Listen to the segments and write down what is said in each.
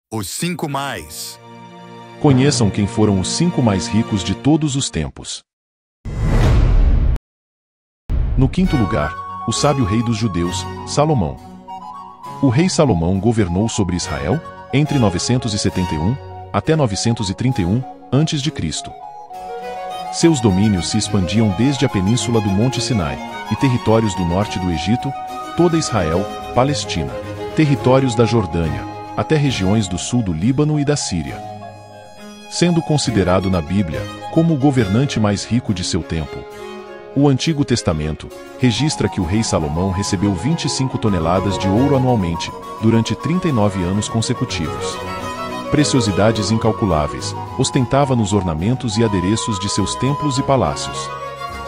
Os 5 mais. Conheçam quem foram os 5 mais ricos de todos os tempos. No quinto lugar, o sábio rei dos judeus, Salomão. O rei Salomão governou sobre Israel entre 971 até 931 a.C. Seus domínios se expandiam desde a península do Monte Sinai e territórios do norte do Egito, toda Israel, Palestina, territórios da Jordânia, até regiões do sul do Líbano e da Síria. Sendo considerado na Bíblia como o governante mais rico de seu tempo, o Antigo Testamento registra que o rei Salomão recebeu 25 toneladas de ouro anualmente, durante 39 anos consecutivos. Preciosidades incalculáveis, ostentava nos ornamentos e adereços de seus templos e palácios.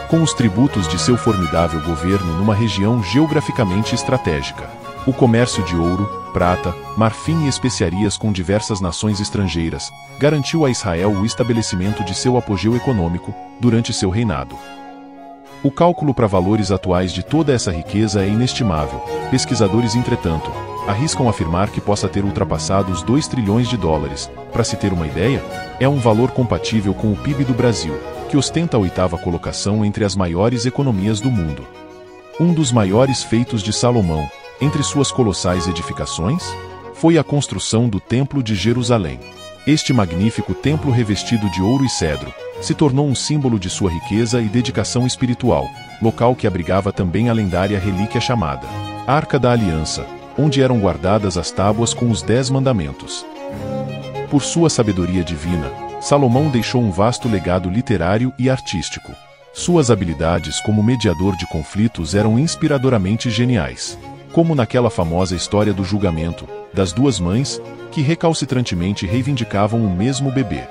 Com os tributos de seu formidável governo numa região geograficamente estratégica, o comércio de ouro, prata, marfim e especiarias com diversas nações estrangeiras garantiu a Israel o estabelecimento de seu apogeu econômico durante seu reinado. O cálculo para valores atuais de toda essa riqueza é inestimável. Pesquisadores, entretanto, arriscam afirmar que possa ter ultrapassado os 2 trilhões de dólares. Para se ter uma ideia, é um valor compatível com o PIB do Brasil, que ostenta a 8ª colocação entre as maiores economias do mundo. Um dos maiores feitos de Salomão, entre suas colossais edificações, foi a construção do Templo de Jerusalém. Este magnífico templo revestido de ouro e cedro se tornou um símbolo de sua riqueza e dedicação espiritual, local que abrigava também a lendária relíquia chamada Arca da Aliança, onde eram guardadas as tábuas com os 10 mandamentos. Por sua sabedoria divina, Salomão deixou um vasto legado literário e artístico. Suas habilidades como mediador de conflitos eram inspiradoramente geniais, como naquela famosa história do julgamento das 2 mães, que recalcitrantemente reivindicavam o mesmo bebê.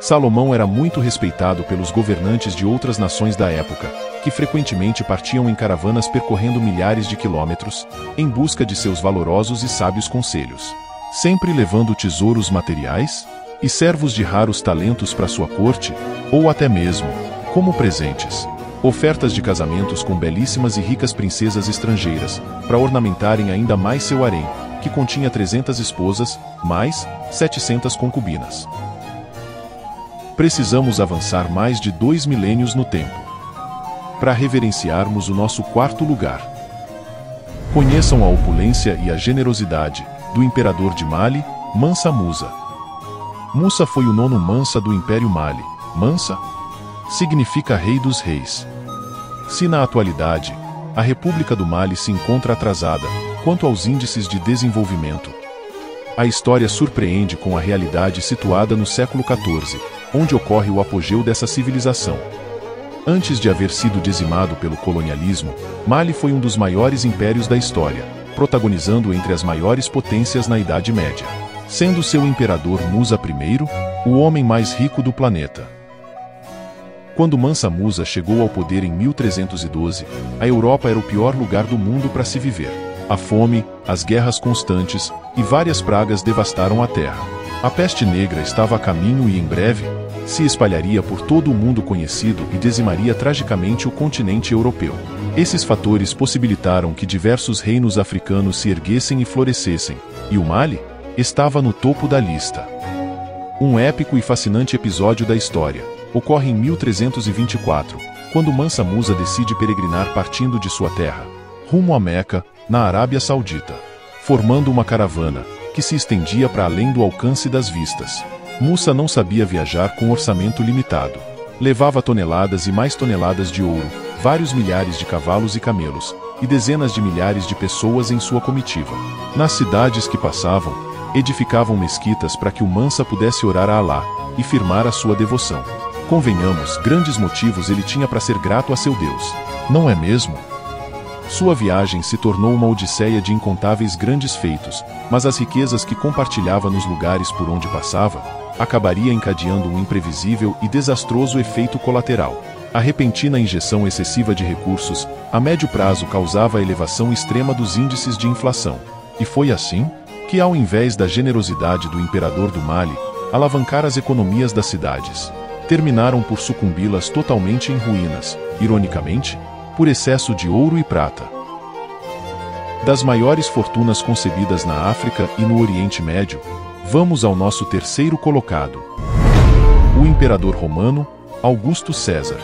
Salomão era muito respeitado pelos governantes de outras nações da época, que frequentemente partiam em caravanas percorrendo milhares de quilômetros, em busca de seus valorosos e sábios conselhos, sempre levando tesouros materiais e servos de raros talentos para sua corte, ou até mesmo, como presentes, ofertas de casamentos com belíssimas e ricas princesas estrangeiras, para ornamentarem ainda mais seu harém, que continha 300 esposas, mais 700 concubinas. Precisamos avançar mais de 2 milênios no tempo para reverenciarmos o nosso 4º lugar. Conheçam a opulência e a generosidade do imperador de Mali, Mansa Musa. Musa foi o 9º Mansa do Império Mali. Mansa significa Rei dos Reis. Se na atualidade, a República do Mali se encontra atrasada quanto aos índices de desenvolvimento, a história surpreende com a realidade situada no século XIV, onde ocorre o apogeu dessa civilização. Antes de haver sido dizimado pelo colonialismo, Mali foi um dos maiores impérios da história, protagonizando entre as maiores potências na Idade Média, sendo seu imperador Musa I, o homem mais rico do planeta. Quando Mansa Musa chegou ao poder em 1312, a Europa era o pior lugar do mundo para se viver. A fome, as guerras constantes e várias pragas devastaram a terra. A peste negra estava a caminho e, em breve, se espalharia por todo o mundo conhecido e dizimaria tragicamente o continente europeu. Esses fatores possibilitaram que diversos reinos africanos se erguessem e florescessem, e o Mali estava no topo da lista. Um épico e fascinante episódio da história ocorre em 1324, quando Mansa Musa decide peregrinar partindo de sua terra, rumo a Meca, na Arábia Saudita, formando uma caravana que se estendia para além do alcance das vistas. Musa não sabia viajar com orçamento limitado. Levava toneladas e mais toneladas de ouro, vários milhares de cavalos e camelos, e dezenas de milhares de pessoas em sua comitiva. Nas cidades que passavam, edificavam mesquitas para que o Mansa pudesse orar a Alá e firmar a sua devoção. Convenhamos, grandes motivos ele tinha para ser grato a seu Deus, não é mesmo? Sua viagem se tornou uma odisseia de incontáveis grandes feitos, mas as riquezas que compartilhava nos lugares por onde passava, acabaria encadeando um imprevisível e desastroso efeito colateral. A repentina injeção excessiva de recursos, a médio prazo causava a elevação extrema dos índices de inflação. E foi assim que, ao invés da generosidade do imperador do Mali alavancar as economias das cidades, terminaram por sucumbi-las totalmente em ruínas, ironicamente, por excesso de ouro e prata. Das maiores fortunas concebidas na África e no Oriente Médio, vamos ao nosso terceiro colocado. O imperador romano, Augusto César.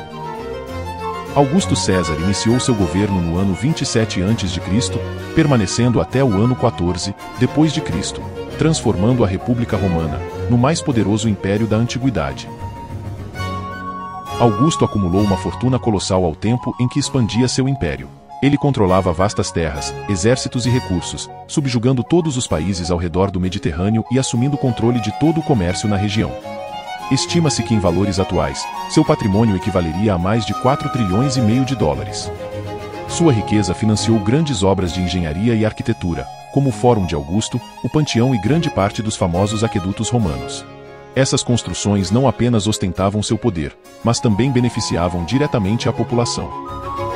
Augusto César iniciou seu governo no ano 27 a.C., permanecendo até o ano 14 depois de Cristo, transformando a República Romana no mais poderoso império da antiguidade. Augusto acumulou uma fortuna colossal ao tempo em que expandia seu império. Ele controlava vastas terras, exércitos e recursos, subjugando todos os países ao redor do Mediterrâneo e assumindo o controle de todo o comércio na região. Estima-se que em valores atuais, seu patrimônio equivaleria a mais de 4,5 trilhões de dólares. Sua riqueza financiou grandes obras de engenharia e arquitetura, como o Fórum de Augusto, o Panteão e grande parte dos famosos aquedutos romanos. Essas construções não apenas ostentavam seu poder, mas também beneficiavam diretamente a população.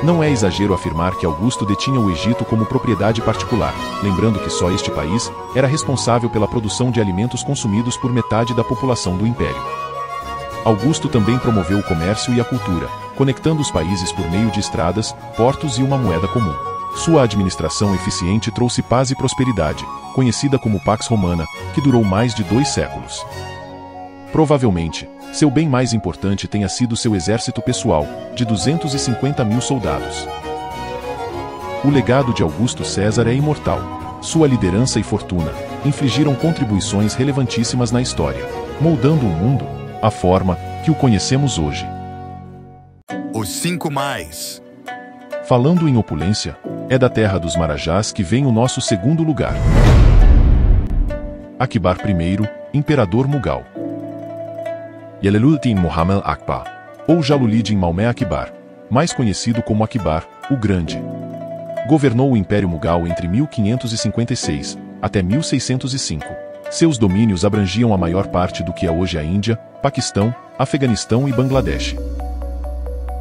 Não é exagero afirmar que Augusto detinha o Egito como propriedade particular, lembrando que só este país era responsável pela produção de alimentos consumidos por metade da população do império. Augusto também promoveu o comércio e a cultura, conectando os países por meio de estradas, portos e uma moeda comum. Sua administração eficiente trouxe paz e prosperidade, conhecida como Pax Romana, que durou mais de 2 séculos. Provavelmente, seu bem mais importante tenha sido seu exército pessoal, de 250 mil soldados. O legado de Augusto César é imortal. Sua liderança e fortuna infligiram contribuições relevantíssimas na história, moldando o mundo, a forma que o conhecemos hoje. Os 5 mais. Falando em opulência, é da terra dos Marajás que vem o nosso segundo lugar. Akbar I, Imperador Mughal. Jalaluddin Muhammad Akbar, ou Jalaluddin Maomé Akbar, mais conhecido como Akbar, o Grande. Governou o Império Mughal entre 1556 até 1605. Seus domínios abrangiam a maior parte do que é hoje a Índia, Paquistão, Afeganistão e Bangladesh.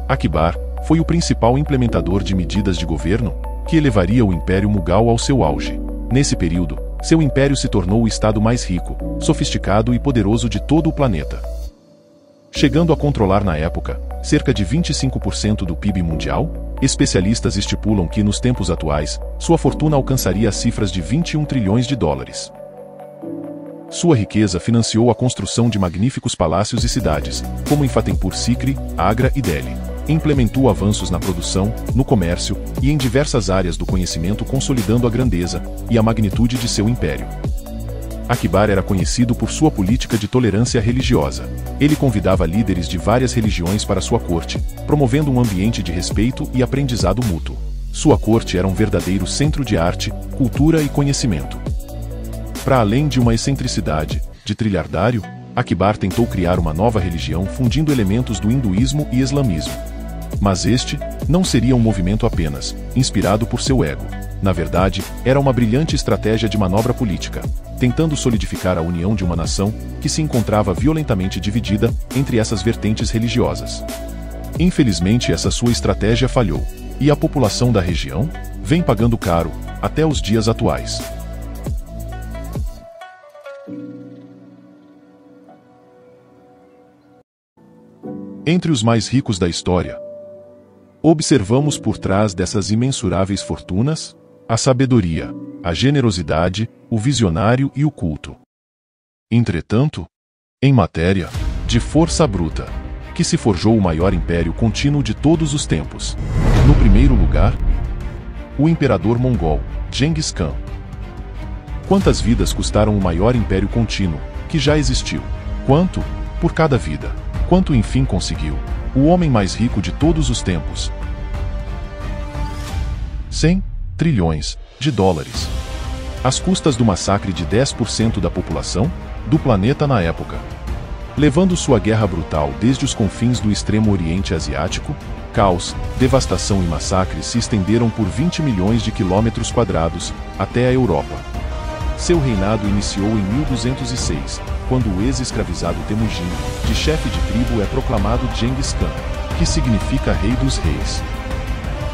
Akbar foi o principal implementador de medidas de governo que elevaria o Império Mughal ao seu auge. Nesse período, seu império se tornou o estado mais rico, sofisticado e poderoso de todo o planeta, chegando a controlar na época cerca de 25% do PIB mundial. Especialistas estipulam que, nos tempos atuais, sua fortuna alcançaria as cifras de 21 trilhões de dólares. Sua riqueza financiou a construção de magníficos palácios e cidades, como em Fatehpur Sikri, Agra e Delhi. Implementou avanços na produção, no comércio e em diversas áreas do conhecimento, consolidando a grandeza e a magnitude de seu império. Akbar era conhecido por sua política de tolerância religiosa. Ele convidava líderes de várias religiões para sua corte, promovendo um ambiente de respeito e aprendizado mútuo. Sua corte era um verdadeiro centro de arte, cultura e conhecimento. Para além de uma excentricidade de trilhardário, Akbar tentou criar uma nova religião fundindo elementos do hinduísmo e islamismo. Mas este não seria um movimento apenas inspirado por seu ego. Na verdade, era uma brilhante estratégia de manobra política, tentando solidificar a união de uma nação que se encontrava violentamente dividida entre essas vertentes religiosas. Infelizmente, essa sua estratégia falhou, e a população da região vem pagando caro até os dias atuais. Entre os mais ricos da história, observamos por trás dessas imensuráveis fortunas a sabedoria, a generosidade, o visionário e o culto. Entretanto, em matéria de força bruta, que se forjou o maior império contínuo de todos os tempos. No primeiro lugar, o imperador mongol, Genghis Khan. Quantas vidas custaram o maior império contínuo que já existiu? Quanto, por cada vida? Quanto enfim conseguiu o homem mais rico de todos os tempos? 100 trilhões de dólares. Às custas do massacre de 10% da população do planeta na época. Levando sua guerra brutal desde os confins do extremo oriente asiático, caos, devastação e massacres se estenderam por 20 milhões de quilômetros quadrados até a Europa. Seu reinado iniciou em 1206, quando o ex-escravizado Temujin, de chefe de tribo, é proclamado Genghis Khan, que significa Rei dos Reis.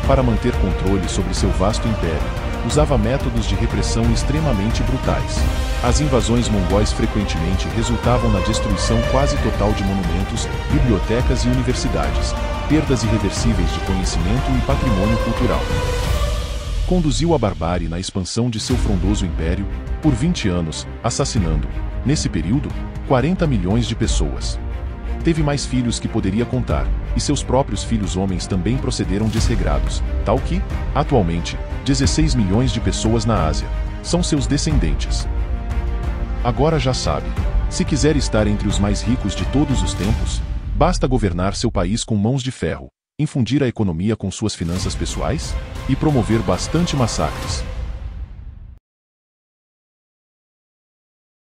Para manter controle sobre seu vasto império, usava métodos de repressão extremamente brutais. As invasões mongóis frequentemente resultavam na destruição quase total de monumentos, bibliotecas e universidades, perdas irreversíveis de conhecimento e patrimônio cultural. Conduziu a barbárie na expansão de seu frondoso império, por 20 anos, assassinando, nesse período, 40 milhões de pessoas. Teve mais filhos que poderia contar, e seus próprios filhos homens também procederam desregrados, tal que, atualmente, 16 milhões de pessoas na Ásia são seus descendentes. Agora já sabe, se quiser estar entre os mais ricos de todos os tempos, basta governar seu país com mãos de ferro, infundir a economia com suas finanças pessoais e promover bastante massacres.